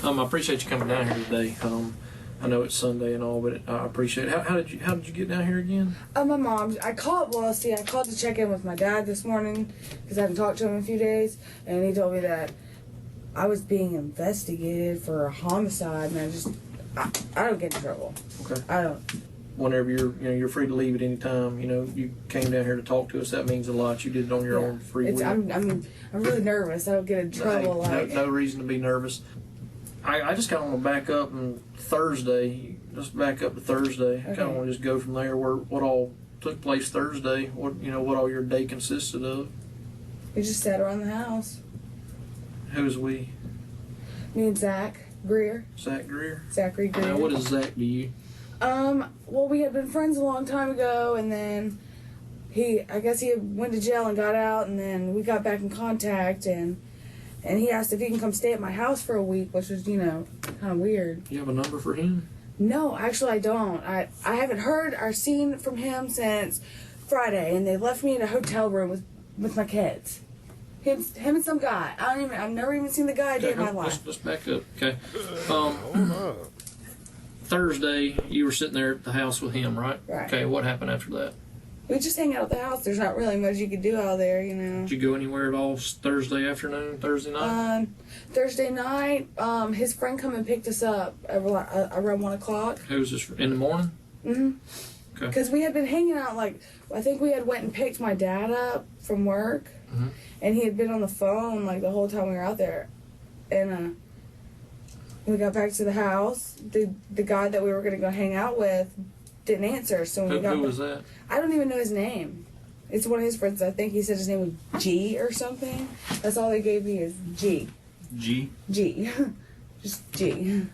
I appreciate you coming down here today. I know it's Sunday and all, but I appreciate it. How did you get down here again? My mom. I called to check in with my dad this morning because I hadn't talked to him in a few days, and he told me that I was being investigated for a homicide, and I don't get in trouble. Okay. I don't. Whenever you're free to leave at any time. You came down here to talk to us. That means a lot. You did it on your own free will. I'm really nervous. I don't get in trouble. No reason to be nervous. I just kind of want to back up and Thursday. Just back up to Thursday. Okay. I kind of want to just go from there. What all took place Thursday? What all your day consisted of? We just sat around the house. Who's we? Me and Zach Greer. Zach Greer. Zachary Greer. Now, what is Zach to you? Well, we had been friends a long time ago, and then I guess he went to jail and got out, and then we got back in contact, and he asked if he can come stay at my house for a week, which was, kind of weird. You have a number for him? No, actually I don't. I haven't heard or seen from him since Friday, and they left me in a hotel room with my kids. Him and some guy. I've never even seen the guy a day in my life. Let's back up, okay? Thursday, you were sitting there at the house with him, right? Right. Okay, what happened after that? We just hang out at the house. There's not really much you could do out there, Did you go anywhere at all Thursday afternoon, Thursday night? Thursday night, his friend come and picked us up around 1 o'clock. Who was this, in the morning? Mm-hmm. Okay. Because we had been hanging out, I think we had went and picked my dad up from work, mm-hmm. and he had been on the phone, the whole time we were out there. And, we got back to the house. The guy that we were going to go hang out with didn't answer. So when who was that? I don't even know his name. It's one of his friends. I think he said his name was G or something. That's all they gave me is G. G? G. Just G.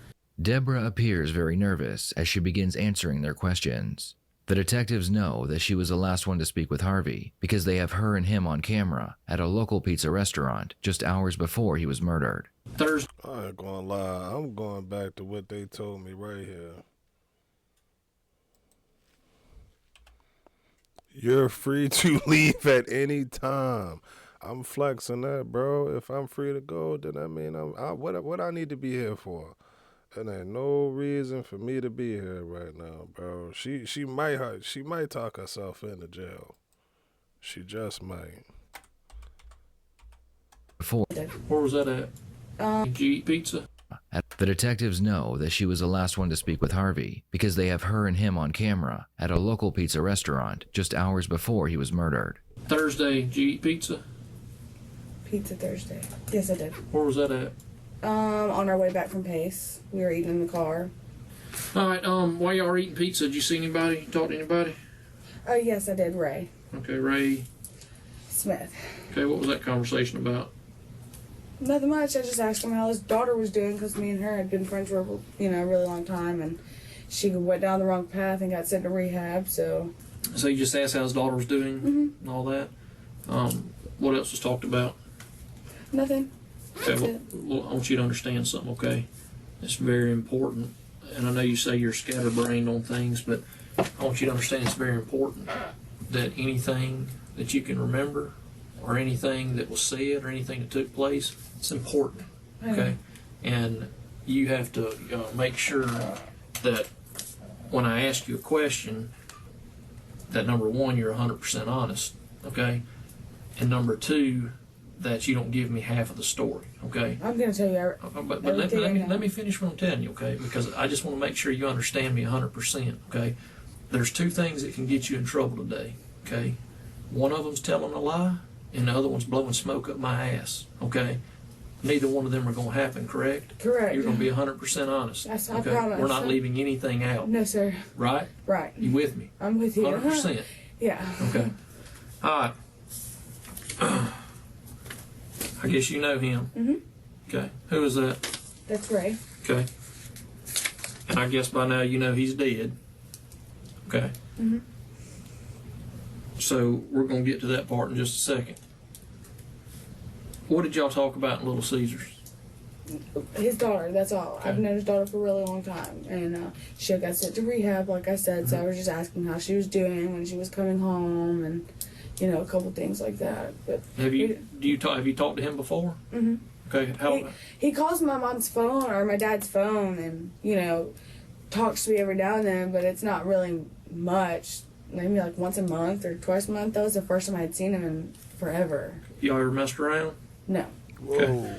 Deborah appears very nervous as she begins answering their questions. The detectives know that she was the last one to speak with Harvey because they have her and him on camera at a local pizza restaurant just hours before he was murdered. Thursday. I ain't gonna lie, I'm going back to what they told me right here. You're free to leave at any time. I'm flexing that, bro. If I'm free to go, then I mean, what I need to be here for? There ain't no reason for me to be here right now, bro. She might talk herself into jail. She just might. Where was that at? Did you eat pizza? The detectives know that she was the last one to speak with Harvey because they have her and him on camera at a local pizza restaurant just hours before he was murdered. Thursday, did you eat pizza? Pizza Thursday. Yes, I did. Where was that at? On our way back from Pace. We were eating in the car. All right, while y'all were eating pizza, did you see anybody? Talk to anybody? Yes, I did. Ray. Okay, Ray Smith. Okay, what was that conversation about? Nothing much. I just asked him how his daughter was doing because me and her had been friends for a really long time, and she went down the wrong path and got sent to rehab. So you just asked how his daughter was doing, mm-hmm. and all that. What else was talked about? Nothing. Okay, well, I want you to understand something. Okay, it's very important, and I know you say you're scatterbrained on things, but I want you to understand it's very important that anything that you can remember, or anything that was said, or anything that took place, it's important, okay? And you have to make sure that when I ask you a question, that number one, you're 100% honest, okay? And number two, that you don't give me half of the story, okay? I'm going to tell you but let me finish what I'm telling you, okay? Because I just want to make sure you understand me 100%, okay? There's two things that can get you in trouble today, okay? One of them's telling a lie, and the other one's blowing smoke up my ass, okay? Neither one of them are going to happen, correct? Correct. You're going to be 100% honest. Yes, okay? I promise. We're not leaving anything out. No, sir. Right? Right. You with me? I'm with you. 100%. Yeah. Okay. All right. I guess you know him. Mm-hmm. Okay. Who is that? That's Ray. Okay. And I guess by now you know he's dead. Okay. Mm-hmm. So we're going to get to that part in just a second. What did y'all talk about in Little Caesars? His daughter, that's all. Okay. I've known his daughter for a really long time. And she got sent to rehab, like I said, so I was just asking how she was doing when she was coming home and, a couple things like that. But Have you talked to him before? Mm-hmm. Okay, how? He calls my mom's phone or my dad's phone and, you know, talks to me every now and then, but it's not really much. Maybe like once a month or twice a month. That was the first time I had seen him in forever. Y'all ever messed around? No. Whoa.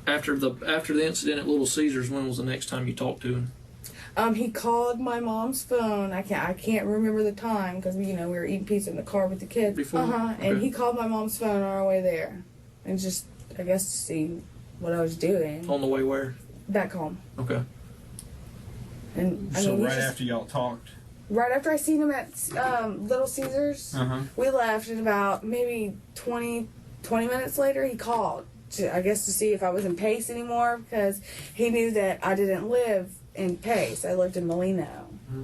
After the incident at Little Caesars, when was the next time you talked to him? He called my mom's phone. I can't remember the time because we were eating pizza in the car with the kids. Before? And Okay. he called my mom's phone on our way there, and just I guess to see what I was doing On the way where? back home. Okay. And So we right just- after y'all talked. right after I seen him at Little Caesars, we left, and about maybe 20 minutes later, he called. I guess to see if I was in Pace anymore because he knew that I didn't live in Pace. I lived in Molino. Mm-hmm.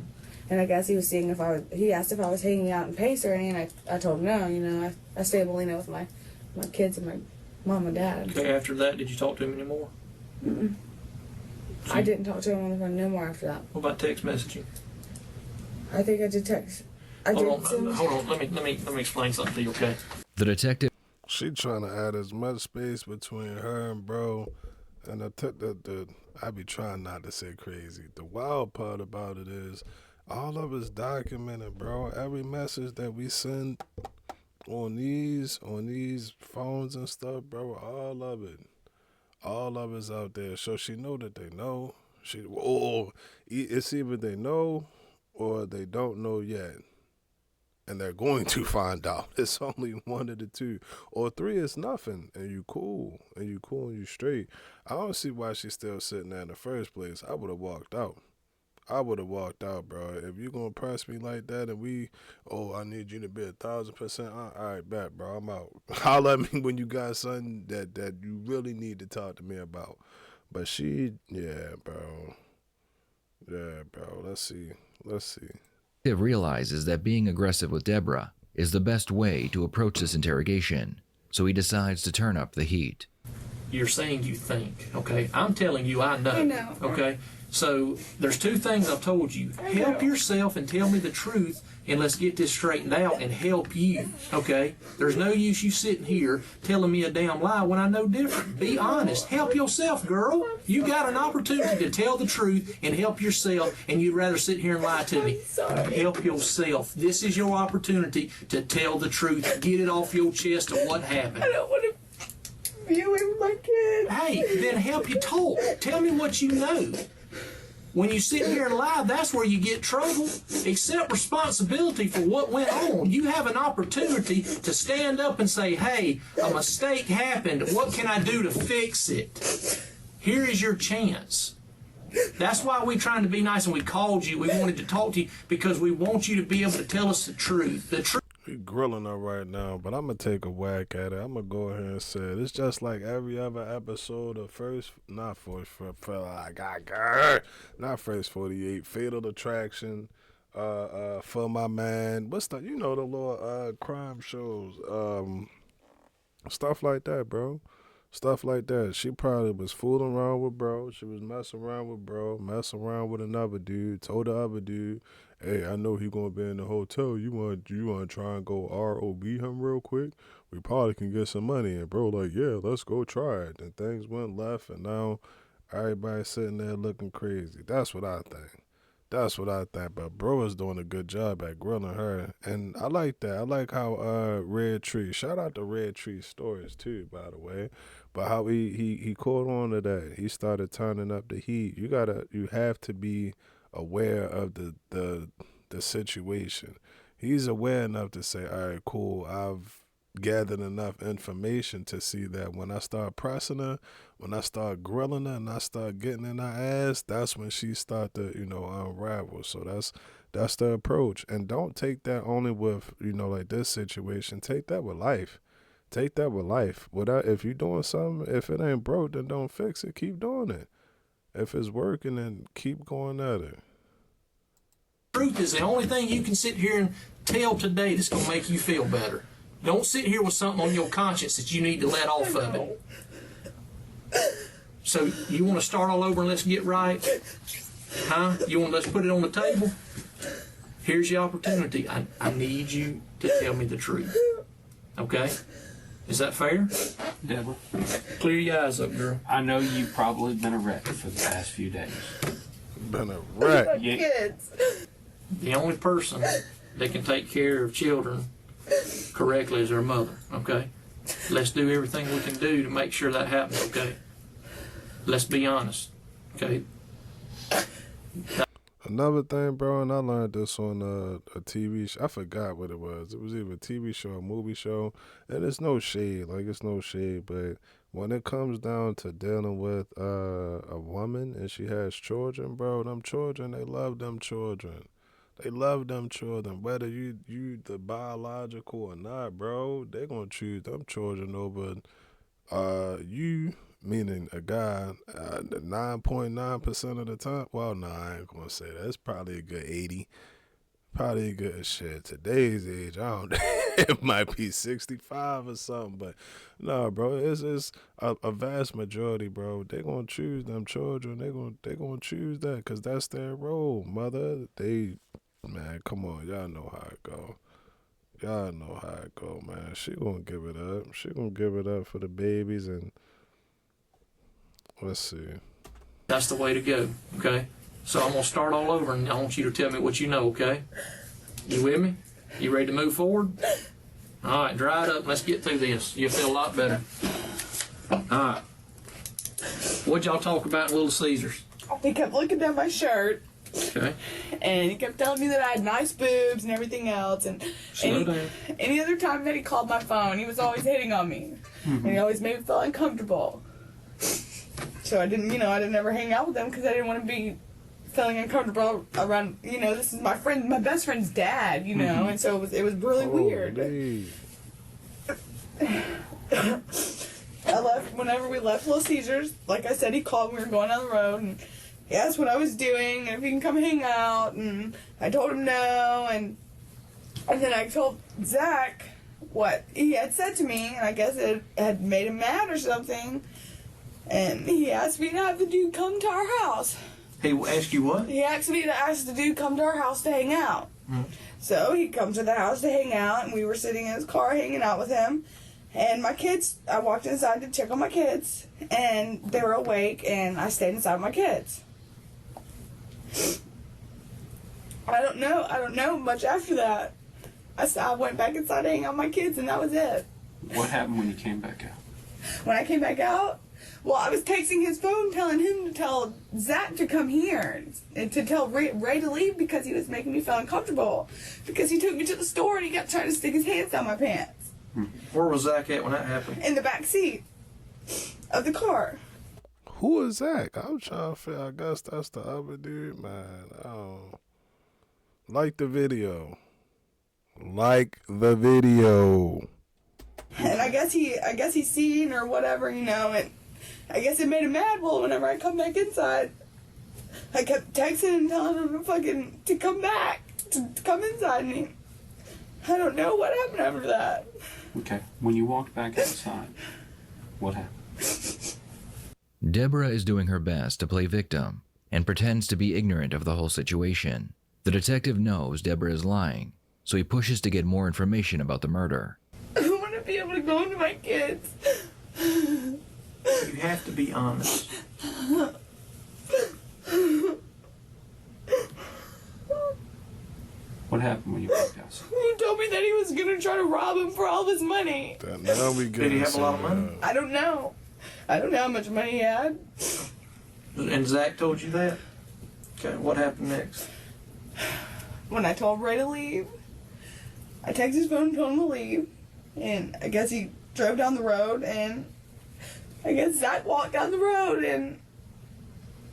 And I guess he was seeing if he asked if I was hanging out in Pace or anything, and I told him no, I stay in Molino with my kids and my mom and dad. Okay, after that, did you talk to him anymore? I didn't talk to him on the phone no more after that. What about text messaging? I think I did text. I did Hold send. on. Let me explain something to you, okay? The detective She trying to add as much space between her and bro, and I be trying not to say crazy. The wild part about it is, all of it's documented, bro. Every message that we send on these phones and stuff, bro, all of it's out there. So she know that they know. It's either they know or they don't know yet. And they're going to find out. It's only one of the two. Or three is nothing. And you cool. And you straight. I don't see why she's still sitting there in the first place. I would have walked out. Bro. If you going to press me like that and I need you to be 1,000%. All right, bet, bro. I'm out. Holler at me when you got something that you really need to talk to me about. But yeah, bro. Let's see. realizes that being aggressive with Deborah is the best way to approach this interrogation, so he decides to turn up the heat. You're saying you think, okay? I'm telling you I know. I know. Okay? So there's two things I've told you. Help yourself and tell me the truth, and let's get this straightened out and help you, okay? There's no use you sitting here telling me a damn lie when I know different. Be honest. Help yourself, girl. You got an opportunity to tell the truth and help yourself, and you'd rather sit here and lie to me. Help yourself. This is your opportunity to tell the truth. Get it off your chest of what happened. I don't want to be away with my kids. Hey, then help you talk. Tell me what you know. When you sit here and lie, that's where you get trouble. Accept responsibility for what went on. You have an opportunity to stand up and say, hey, a mistake happened. What can I do to fix it? Here is your chance. That's why we're trying to be nice and we called you. We wanted to talk to you because we want you to be able to tell us the truth. The truth. We grilling her right now, but I'm gonna take a whack at it. I'm gonna go ahead and say it. It's just like every other episode of not First 48, Fatal Attraction, For My Man, what's that? The little crime shows, stuff like that, bro. Stuff like that. She probably was fooling around with bro. She was messing around with bro, messing around with another dude. Told the other dude, hey, I know he gonna be in the hotel. You want to try and go ROB him real quick? We probably can get some money. And bro, like, yeah, let's go try it. And things went left, and now everybody's sitting there looking crazy. That's what I think. But bro is doing a good job at grilling her, and I like that. I like how Red Tree. Shout out to Red Tree Stories too, by the way. But how he caught on to that. He started turning up the heat. You have to be aware of the situation. He's aware enough to say, all right, cool, I've gathered enough information to see that when I start pressing her, when I start grilling her and I start getting in her ass, that's when she start to, unravel. So that's the approach. And don't take that only with, like this situation. Take that with life. If you're doing something, if it ain't broke, then don't fix it. Keep doing it. If it's working, then keep going at it. Truth is the only thing you can sit here and tell today that's going to make you feel better. Don't sit here with something on your conscience that you need to let off of it. So you want to start all over and let's get right? Huh? Let's put it on the table? Here's your opportunity. I need you to tell me the truth. Okay? Is that fair? Deborah, Clear your eyes up, girl. I know you've probably been a wreck for the past few days. Been a wreck. Yeah. Kids. The only person that can take care of children correctly is their mother, okay? Let's do everything we can do to make sure that happens, okay? Let's be honest, okay? Another thing, bro, and I learned this on a TV show. I forgot what it was. It was either a TV show or a movie show. And it's no shade. Like, it's no shade. But when it comes down to dealing with a woman and she has children, bro, them children, they love them children. They love them children. Whether you the biological or not, bro, they going to choose them children over you. Meaning a guy, 9.9% of the time. Well, no, I ain't gonna say that. It's probably a good 80. Probably a good shit. Today's age, I don't. It might be 65 or something, but no, bro. It's a vast majority, bro. They gonna choose them children. They gonna choose that because that's their role, mother. Man, come on, y'all know how it go. Y'all know how it go, man. She gonna give it up. She gonna give it up for the babies and. Let's see. That's the way to go, okay? So I'm going to start all over, and I want you to tell me what you know, okay? You with me? You ready to move forward? All right, dry it up, and let's get through this. You'll feel a lot better. All right. What'd y'all talk about in Little Caesars? He kept looking down my shirt, Okay. and he kept telling me that I had nice boobs and everything else. And Slow down. any other time that he called my phone, he was always hitting on me. And he always made me feel uncomfortable. So I didn't ever hang out with him because I didn't want to be feeling uncomfortable around, this is my best friend's dad, and so it was really weird. Whenever we left Little Caesars, like I said, he called, we were going down the road, and he asked what I was doing, and if he can come hang out, and I told him no, and then I told Zach what he had said to me, and I guess it had made him mad or something. And he asked me to have the dude come to our house. He asked you what? He asked me to ask the dude come to our house to hang out. So he comes to the house to hang out, and we were sitting in his car hanging out with him. And my kids, I walked inside to check on my kids, and they were awake, and I stayed inside with my kids. I don't know much after that. I went back inside to hang out with my kids, and that was it. What happened when you came back out? When I came back out, well, I was texting his phone telling him to tell Zach to come here and to tell Ray to leave because he was making me feel uncomfortable. Because he took me to the store and he kept trying to stick his hands down my pants. Where was Zach at when that happened? In the back seat of the car. Who is Zach? I'm trying to figure. I guess that's the other dude, man. Like the video. Like the video. And I guess he's seen or whatever, and I guess it made him mad. Well, whenever I come back inside, I kept texting and telling him to come back, to come inside, and I don't know what happened after that. Okay. When you walked back outside, what happened? Deborah is doing her best to play victim and pretends to be ignorant of the whole situation. The detective knows Deborah is lying, so he pushes to get more information about the murder. I want to be able to go into my kids. You have to be honest. What happened when you walked outside? He told me that he was going to try to rob him for all of his money. Now we Did he have a lot of money? I don't know. I don't know how much money he had. And Zach told you that? Okay, what happened next? When I told Ray to leave, I texted his phone and told him to leave. And I guess he drove down the road, and I guess Zach walked down the road, and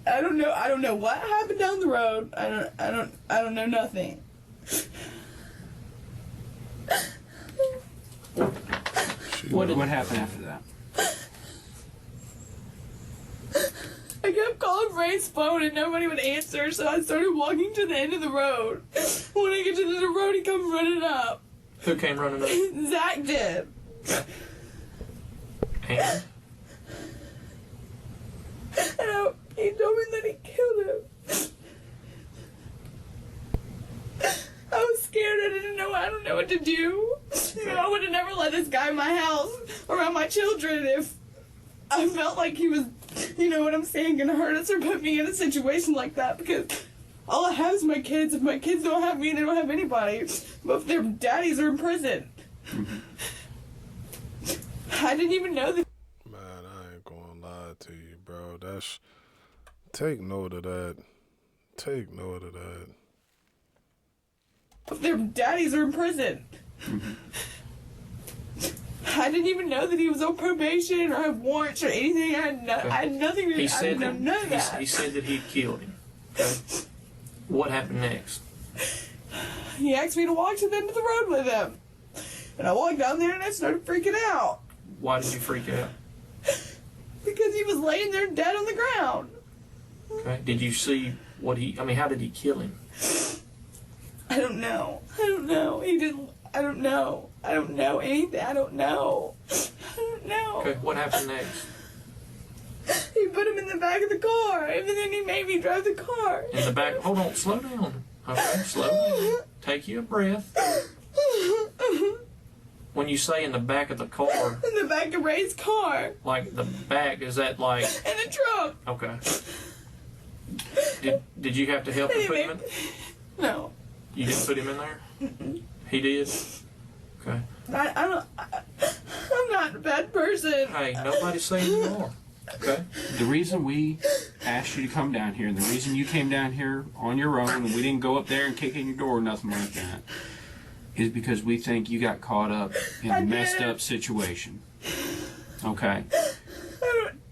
I don't know what happened down the road. I don't know nothing. What happened after that? I kept calling Ray's phone and nobody would answer, so I started walking to the end of the road. When I get to the road, he comes running up. Who came running up? Zach did. And? And he told me that he killed him. I was scared. I don't know what to do. I would have never let this guy in my house around my children if I felt like he was, you know what I'm saying, gonna hurt us or put me in a situation like that, because all I have is my kids. If my kids don't have me, they don't have anybody. But if their daddies are in prison. I didn't even know that. Man, I ain't gonna lie to you, bro. Take note of that. Take note of that. If their daddies are in prison. I didn't even know that he was on probation or had warrants or anything. I had nothing to do. I didn't know that. He said that he'd killed him. Okay? What happened next? He asked me to walk to the end of the road with him. And I walked down there and I started freaking out. Why did you freak out? Because he was laying there dead on the ground. Okay. Did you see how did he kill him? I don't know. He didn't. I don't know anything. I don't know. Okay. What happened next? He put him in the back of the car, and then he made me drive the car. In the back. Hold on. Slow down. Okay. Slow down. Take you a breath. When you say in the back of the car, In the back of Ray's car. like the back, is that like? In the trunk. Okay. Did you have to help him put him in? No. You didn't put him in there? He did? Okay. I'm not a bad person. Hey, nobody's saying you are. Okay. The reason we asked you to come down here, and the reason you came down here on your own, and we didn't go up there and kick in your door or nothing like that, is because we think you got caught up in a messed up situation. Okay?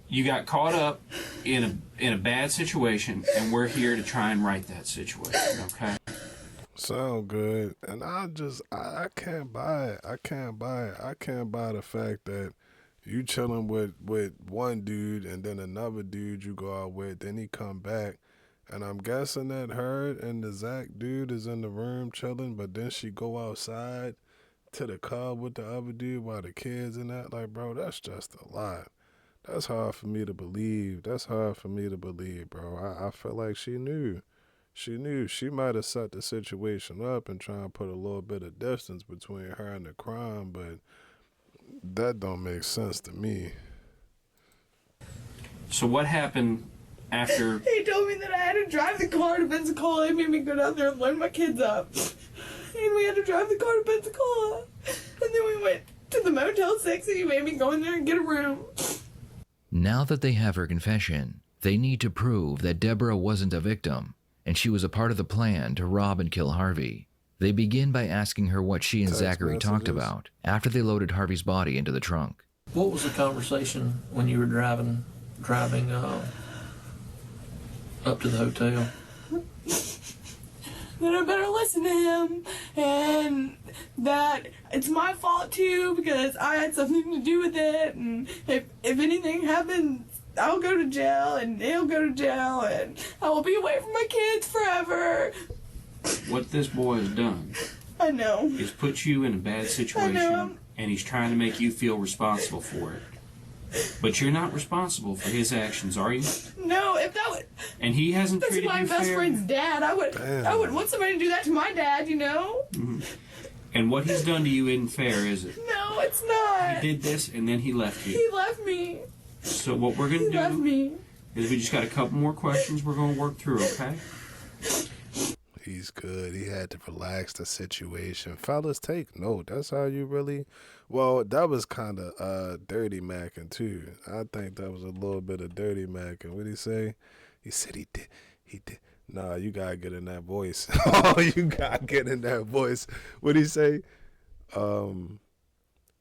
You got caught up in a bad situation, and we're here to try and right that situation, okay? Sound good. And I can't buy it. I can't buy the fact that you chilling with one dude and then another dude you go out with, then he come back. And I'm guessing that her and the Zach dude is in the room chilling, but then she go outside to the club with the other dude while the kids and that. Like, bro, that's just a lot. That's hard for me to believe. Bro. I feel like she knew. She might have set the situation up and try and put a little bit of distance between her and the crime, but that don't make sense to me. So what happened after... He told me that I had to drive the car to Pensacola. He made me go down there and learn my kids up. And we had to drive the car to Pensacola. And then we went to the Motel 6 and he made me go in there and get a room. Now that they have her confession, they need to prove that Deborah wasn't a victim and she was a part of the plan to rob and kill Harvey. They begin by asking her what she and Text Zachary talked messages. about after they loaded Harvey's body into the trunk. What was the conversation when you were driving up to the hotel? That I better listen to him, and that it's my fault too because I had something to do with it, and if anything happens, I'll go to jail and he'll go to jail and I will be away from my kids forever. What this boy has done I know. is put you in a bad I know. situation, and he's trying to make you feel responsible for it. But you're not responsible for his actions, are you? No, if that would, And he hasn't that's treated my you best fair. friend's dad. I would Damn. want somebody to do that to my dad, you know? And what he's done to you isn't fair, is it? No, it's not. He did this, and then he left you. He left me. So what we're He going to left do me. is we just got a couple more questions we're going to work through, okay? He's good. He had to relax the situation. Fellas, take note. That's how you really... Well, that was kind of dirty macking, too. I think that was a little bit of dirty macking. What'd he say? He said he did. Nah, you got to get in that voice. Oh, you got to get in that voice. What'd he say?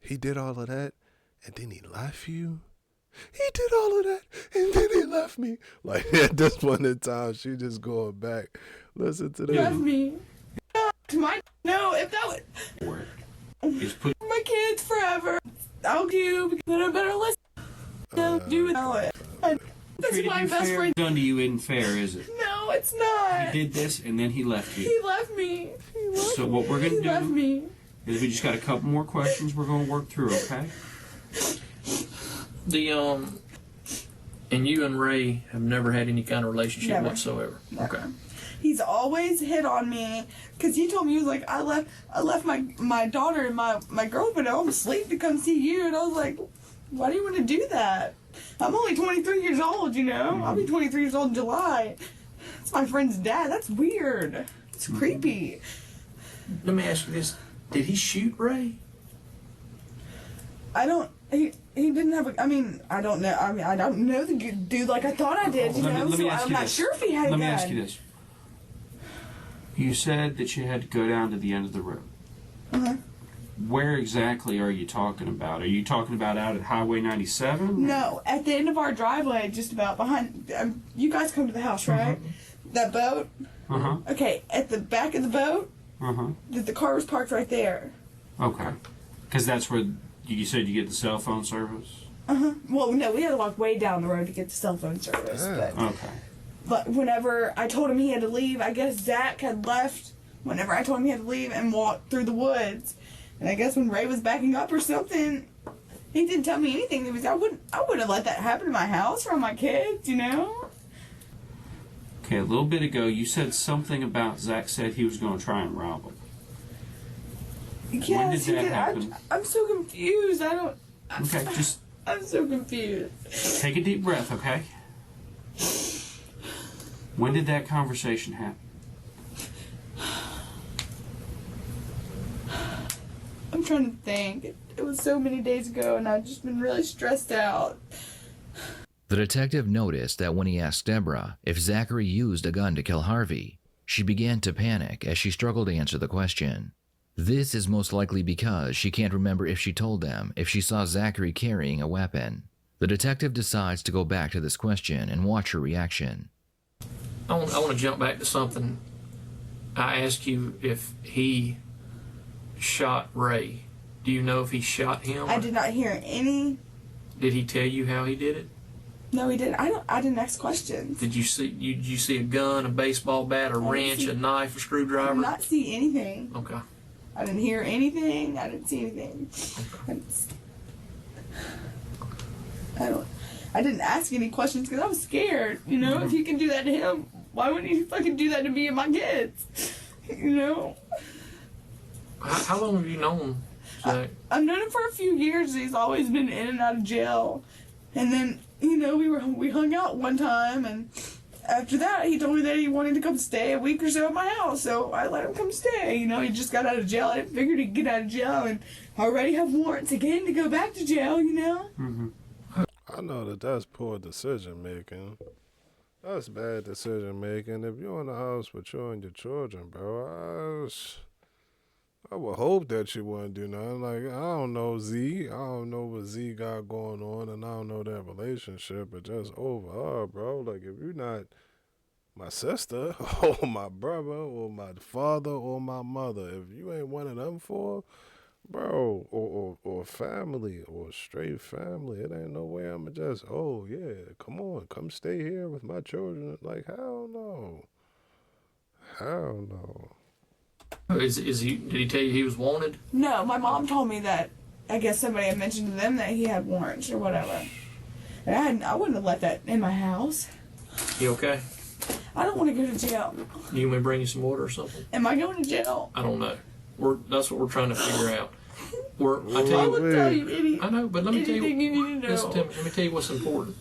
He did all of that, and then he left you? He did all of that, and then he left me. Like, at this point in time, she just going back. Listen to He left this. me. No, if that would, For it. He's put my kids forever. I'll do because I better listen. Do it. That's treated my you best fair. friend. Done to you isn't fair, is it? No, it's not. He did this, and then he left you. He left me. So what we're going He to left do me. is we just got a couple more questions we're going to work through, okay? And you and Ray have never had any kind of relationship Never. whatsoever. Never. Okay. He's always hit on me because he told me, he was like, I left my daughter and my girlfriend at home asleep to come see you, and I was like, why do you want to do that? I'm only 23 years old, you know. I'll be 23 years old in July. It's my friend's dad. That's weird. It's creepy. Let me ask you this: did he shoot Ray? He didn't have I don't know. I don't know the dude like I thought I did, you know. Let me So ask I'm you not this. sure if he had a Let gun. me ask you this. You said that you had to go down to the end of the road. Uh-huh. Where exactly are you talking about? Are you talking about out at Highway 97? No, at the end of our driveway, just about behind. You guys come to the house, right? That boat. Uh-huh. Okay, at the back of the boat, Uh-huh. the car was parked right there. Okay. Because that's where you said you get the cell phone service? Well, no, we had to walk way down the road to get the cell phone service. Okay. But whenever I told him he had to leave, I guess Zach had left. Whenever I told him he had to leave and walked through the woods, and I guess when Ray was backing up or something, he didn't tell me anything. I wouldn't have let that happen to my house or my kids, you know. Okay, a little bit ago you said something about Zach said he was going to try and rob him. Yes, did that he did. happen? I'm so confused. Okay, just I'm so confused. take a deep breath, okay? When did that conversation happen? I'm trying to think. It was so many days ago, and I've just been really stressed out. The detective noticed that when he asked Deborah if Zachary used a gun to kill Harvey, she began to panic as she struggled to answer the question. This is most likely because she can't remember if she told them if she saw Zachary carrying a weapon. The detective decides to go back to this question and watch her reaction. I want to jump back to something. I asked you if he shot Ray. Do you know if he shot him? I did not hear any. Did he tell you how he did it? No, he didn't. I didn't ask questions. Did you see a gun, a baseball bat, a wrench, a knife, a I screwdriver? did not see anything. Okay. I didn't hear anything. I didn't see anything. I didn't ask any questions because I was scared. You know, if he can do that to him, why wouldn't he fucking do that to me and my kids? You know. How long have you known Zach? I've known him for a few years. He's always been in and out of jail, and then you know we hung out one time, and after that he told me that he wanted to come stay a week or so at my house, so I let him come stay. You know, he just got out of jail. I figured he'd get out of jail and already have warrants again to go back to jail. You know. Mm-hmm. I know that's poor decision making. That's bad decision making. If you're in the house with you and your children, bro, I would hope that you wouldn't do nothing. Like, I don't know Z. I don't know what Z got going on, and I don't know their relationship, but just overall, bro, like, if you're not my sister or my brother or my father or my mother, if you ain't one of them four, bro, or family, or straight family, it ain't no way I'ma just, oh, yeah, come stay here with my children. Like, hell no. Hell no. Is he? Did he tell you he was wanted? No, my mom told me that. I guess somebody had mentioned to them that he had warrants or whatever. And I wouldn't have let that in my house. You okay? I don't want to go to jail. Do you want me to bring you some water or something? Am I going to jail? I don't know. That's what we're trying to figure out. I I tell you, would tell you I know, but let me tell anything you. you need to know. Listen to me. Let me tell you what's important.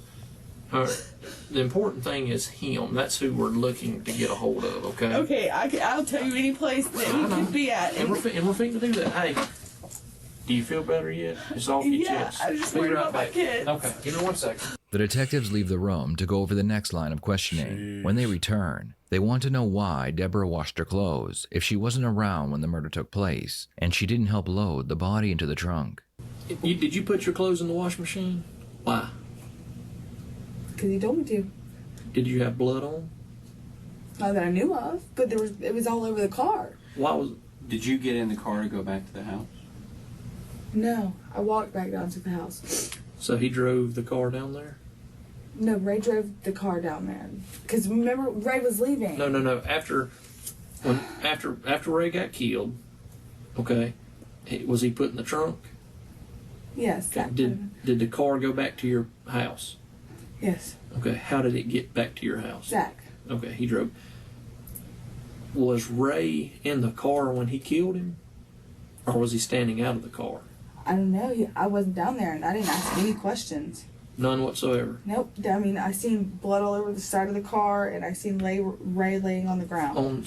All right. The important thing is him. That's who we're looking to get a hold of. Okay. Okay, I'll tell you any place that he could be at. And we're fitting to do that. Hey, do you feel better yet? It's off your Yeah, chest. I just Be worried right about my back. kids. Okay. Give me 1 second. The detectives leave the room to go over the next line of questioning. When they return, they want to know why Deborah washed her clothes if she wasn't around when the murder took place, and she didn't help load the body into the trunk. Did you put your clothes in the washing machine? Why? Because he told me to. Did you have blood on? Not that I knew of, but it was all over the car. Why was? Did you get in the car to go back to the house? No, I walked back down to the house. So he drove the car down there? No, Ray drove the car down there. Because remember, Ray was leaving. No. After Ray got killed, okay, was he put in the trunk? Yes. Did the car go back to your house? Yes. Okay, how did it get back to your house? Zach. Okay, he drove. Was Ray in the car when he killed him? Or was he standing out of the car? I don't know. I wasn't down there, and I didn't ask any questions. None whatsoever. Nope. I mean, I seen blood all over the side of the car, and I seen Ray laying on the ground. On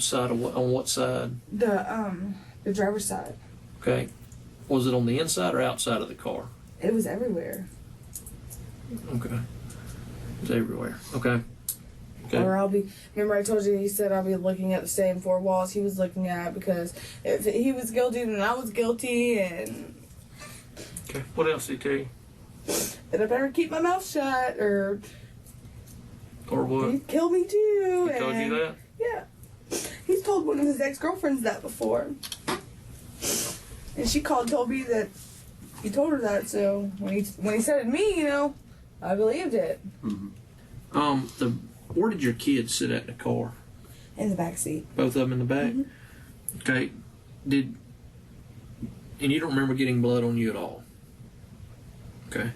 what side? The driver's side. Okay. Was it on the inside or outside of the car? It was everywhere. Okay. It was everywhere. Okay. Okay. Or remember I told you he said I'll be looking at the same four walls he was looking at, because if he was guilty, then I was guilty, and Okay. What else did he tell you? that I better keep my mouth shut, or What? he'd kill me too. He told you that? Yeah. He's told one of his ex-girlfriends that before. And she called and told me that he told her that, so when he said it to me, I believed it. Mm-hmm. Where did your kids sit at in the car? In the back seat. Both of them in the back? Mm-hmm. Okay. And you don't remember getting blood on you at all? Okay.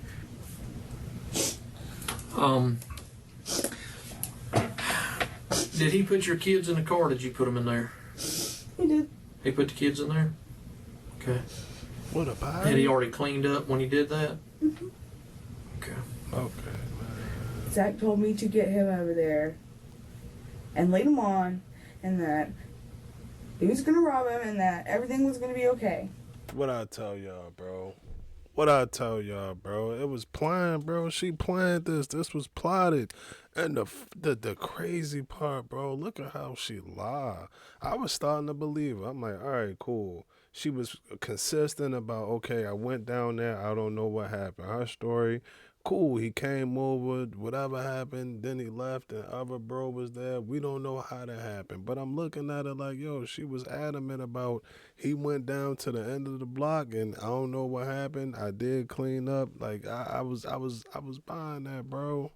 Did he put your kids in the car, or did you put them in there? He did. He put the kids in there? Okay. What a body. Had he already cleaned up when he did that? Mm-hmm. Okay. Okay. Zach told me to get him over there and lead him on, and that he was going to rob him, and that everything was going to be okay. What I tell y'all, bro? It was planned, bro. She planned this. This was plotted. And the crazy part, bro, look at how she lied. I was starting to believe her. I'm like, all right, cool. She was consistent about, okay, I went down there. I don't know what happened. Her story, cool. He came over, whatever happened. Then he left, and other bro was there. We don't know how that happened. But I'm looking at it like, yo, she was adamant about he went down to the end of the block, and I don't know what happened. I did clean up. Like I was buying that, bro.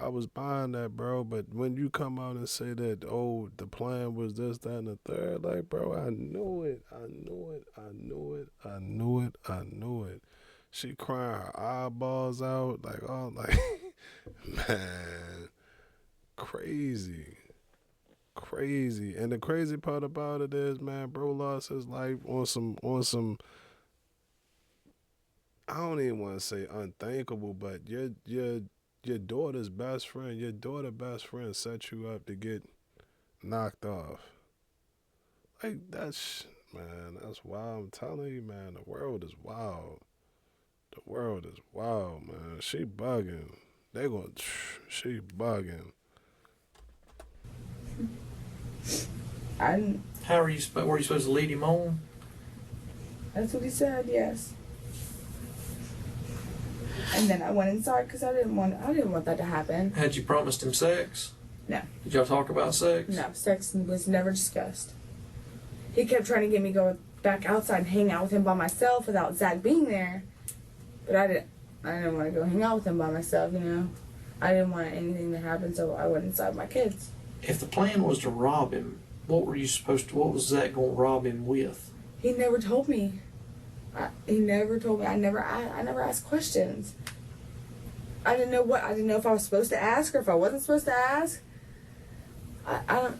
I was buying that, bro. But when you come out and say that, oh, the plan was this, that, and the third, like, bro, I knew it. She crying her eyeballs out, like, oh, like, man, crazy. And the crazy part about it is, man, bro lost his life on some. I don't even want to say unthinkable, but your daughter's best friend, set you up to get knocked off. Like, that's wild. I'm telling you, man, the world is wild. Man. She bugging. She bugging. Were you supposed to lead him on? That's what he said, yes. And then I went inside because I didn't want that to happen. Had you promised him sex? No. Did y'all talk about sex? No, sex was never discussed. He kept trying to get me go back outside and hang out with him by myself without Zach being there. But I didn't want to go hang out with him by myself, I didn't want anything to happen, so I went inside with my kids. If the plan was to rob him, what was Zach going to rob him with? He never told me. He never told me. I never asked questions. I didn't know if I was supposed to ask or if I wasn't supposed to ask. I don't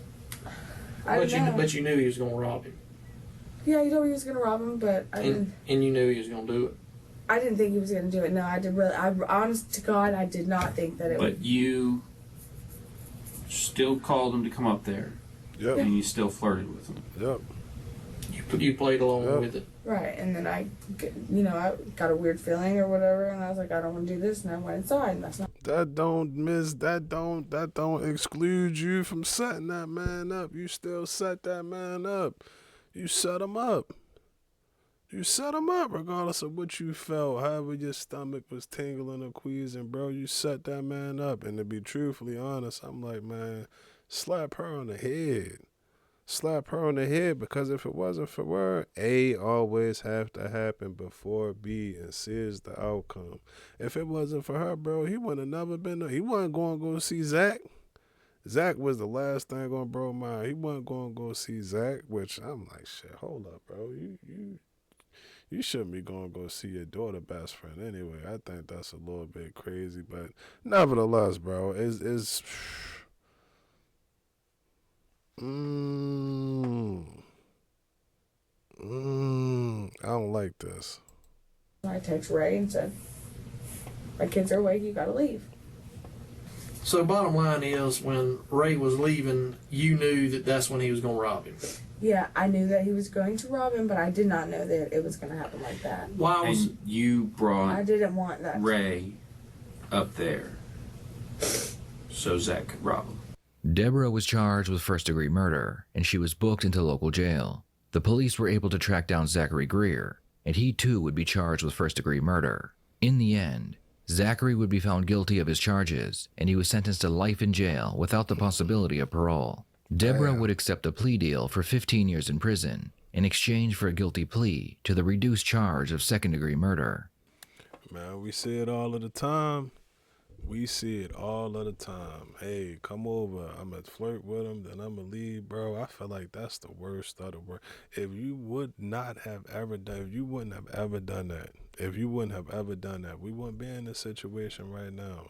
know. But you knew he was going to rob him. Yeah, he told me he was going to rob him, but And you knew he was going to do it. I didn't think he was going to do it. No, I did really. Honest to God, I did not think that it would. But you still called him to come up there. Yep. And you still flirted with him. Yep. You played along with it. Right, and then I got a weird feeling or whatever, and I was like, I don't want to do this, and I went inside, and that's not. That don't exclude you from setting that man up. You still set that man up. You set him up. Regardless of what you felt, however your stomach was tingling or queasing, bro. You set that man up, and to be truthfully honest, I'm like, man, slap her on the head. Because if it wasn't for her, A always have to happen before B, and C is the outcome. If it wasn't for her, bro, he wouldn't have never been there. He wasn't going to go see Zach. Zach was the last thing on bro mind. He wasn't going to go see Zach, which I'm like, shit, hold up, bro. you shouldn't be going to go see your daughter best friend anyway. I think that's a little bit crazy, but nevertheless, bro, it's I don't like this. I text Ray and said, my kids are awake, you gotta leave. So bottom line is, when Ray was leaving, you knew that that's when he was going to rob him. Yeah, I knew that he was going to rob him, but I did not know that it was going to happen like that. Why was And you brought I didn't want that. Ray up there so Zach could rob him. Deborah was charged with first-degree murder, and she was booked into local jail. The police were able to track down Zachary Greer, and he too would be charged with first-degree murder. In the end, Zachary would be found guilty of his charges, and he was sentenced to life in jail without the possibility of parole. Deborah would accept a plea deal for 15 years in prison in exchange for a guilty plea to the reduced charge of second-degree murder. Man, we see it all of the time. We see it all of the time. Hey, come over. I'm going to flirt with him, then I'm going to leave, bro. I feel like that's the worst of the worst. If you would not have ever done, if you wouldn't have ever done that, we wouldn't be in this situation right now.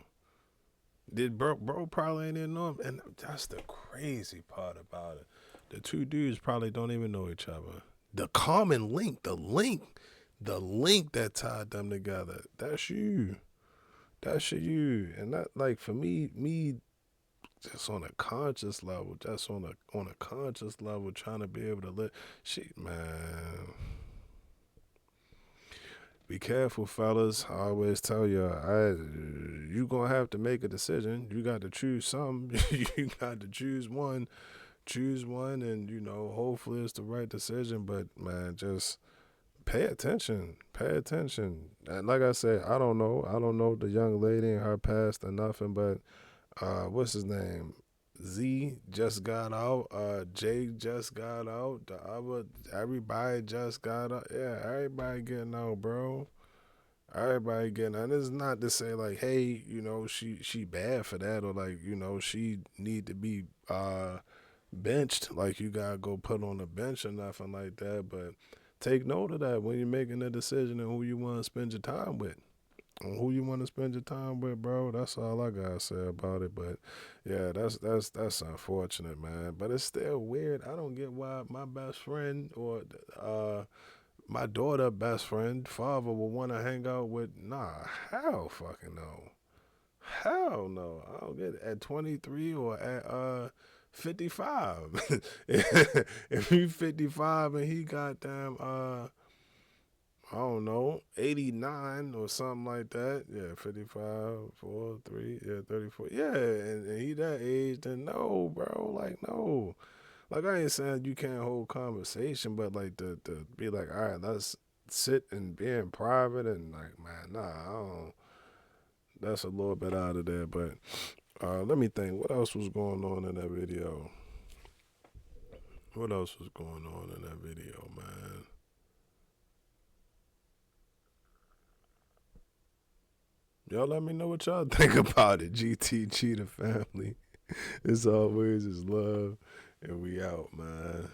Did bro probably ain't even know him, and that's the crazy part about it. The two dudes probably don't even know each other. The common link, the link that tied them together. That's you. And that, like, for me, just on a conscious level, trying to be able to let man. Be careful, fellas. I always tell you, you gonna have to make a decision. You got to choose something. You got to choose one. And, hopefully it's the right decision. But, man, just pay attention. And like I said, I don't know the young lady and her past or nothing, but what's his name? Z just got out. Jay just got out. Everybody just got out. Yeah, everybody getting out, bro. Everybody getting out. And it's not to say like, hey, she bad for that, or like, she need to be benched. Like, you gotta go put on the bench or nothing like that. But take note of that when you're making a decision on who you want to spend your time with. Bro. That's all I gotta say about it. But yeah, that's unfortunate, man. But it's still weird. I don't get why my best friend or my daughter best friend father would want to hang out with. Nah, hell fucking no. Hell no. I don't get it. At 23 or at 55. If you 55 and he got I don't know, 89 or something like that. Yeah, 55, 4, 3, 34. Yeah, and he that age, then no, bro. Like, no. Like, I ain't saying you can't hold conversation, but like to be like, all right, let's sit and be in private, and like, man, nah, I don't. That's a little bit out of there, but let me think. What else was going on in that video? Man? Y'all let me know what y'all think about it. GT Cheetah family. It's always just love, and we out, man.